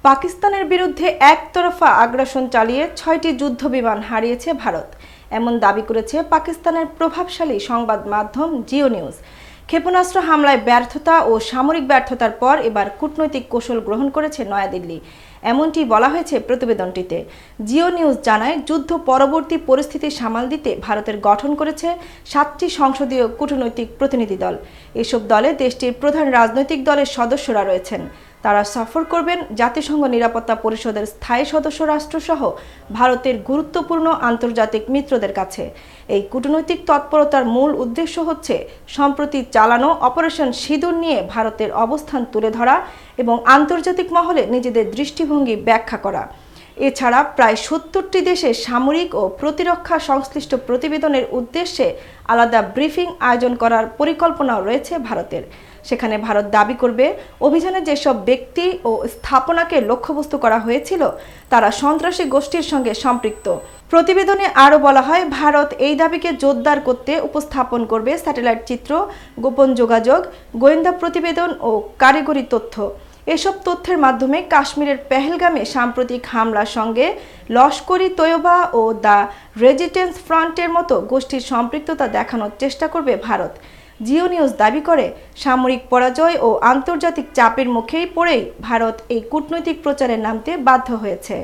পাকিস্তানের বিরুদ্ধে একতরফা আগ্রাসন চালিয়ে ৬টি যুদ্ধবিমান হারিয়েছে ভারত, এমন দাবি করেছে পাকিস্তানের প্রভাবশালী সংবাদ মাধ্যম জিও নিউজ। ক্ষেপণাস্ত্র হামলায় ব্যর্থতা ও সামরিক ব্যর্থতার পর এবার কূটনৈতিক কৌশল গ্রহণ করেছে নয়াদিল্লি, এমনটি বলা হয়েছে প্রতিবেদনটিতে। জিও নিউজ জানায়, যুদ্ধ পরবর্তী পরিস্থিতি সামাল দিতে ভারতের গঠন করেছে ৭টি সংসদীয় কূটনৈতিক প্রতিনিধি দল। এসব দলে দেশটির প্রধান রাজনৈতিক দলের সদস্যরা রয়েছেন। তারা সফর করবেন জাতিসংঘ নিরাপত্তা পরিষদের স্থায়ী সদস্য রাষ্ট্রসহ ভারতের গুরুত্বপূর্ণ আন্তর্জাতিক মিত্রদের কাছে। এই কূটনৈতিক তৎপরতার মূল উদ্দেশ্য হচ্ছে সম্প্রতি চালানো অপারেশন সিঁদুর নিয়ে ভারতের অবস্থান তুলে ধরা এবং আন্তর্জাতিক মহলে নিজেদের দৃষ্টিভঙ্গি ব্যাখ্যা করা। এছাড়া প্রায় ৭০টি দেশে সামরিক ও প্রতিরক্ষা সংশ্লিষ্ট প্রতিবেদনের উদ্দেশ্যে আলাদা ব্রিফিং আয়োজন করার পরিকল্পনাও রয়েছে ভারতের। সেখানে ভারত দাবি করবে, অভিযানে যেসব ব্যক্তি ও স্থাপনাকে লক্ষ্যবস্তু করা হয়েছিল তারা সন্ত্রাসী গোষ্ঠীর সঙ্গে সম্পৃক্ত। প্রতিবেদনে আরও বলা হয়, ভারত এই দাবিকে জোরদার করতে উপস্থাপন করবে স্যাটেলাইট চিত্র, গোপন যোগাযোগ, গোয়েন্দা প্রতিবেদন ও কারিগরি তথ্য। এসব তথ্যের মাধ্যমে কাশ্মীরের পেহেলগামে সাম্প্রতিক হামলার সঙ্গে লস্করি তৈয়বা ও দ্য রেজিস্ট্যান্স ফ্রন্টের মতো গোষ্ঠীর সম্পৃক্ততা দেখানোর চেষ্টা করবে ভারত। জিও নিউজ দাবি করে, সামরিক পরাজয় ও আন্তর্জাতিক চাপের মুখেই পড়েই ভারত এই কূটনৈতিক প্রচারে নামতে বাধ্য হয়েছে।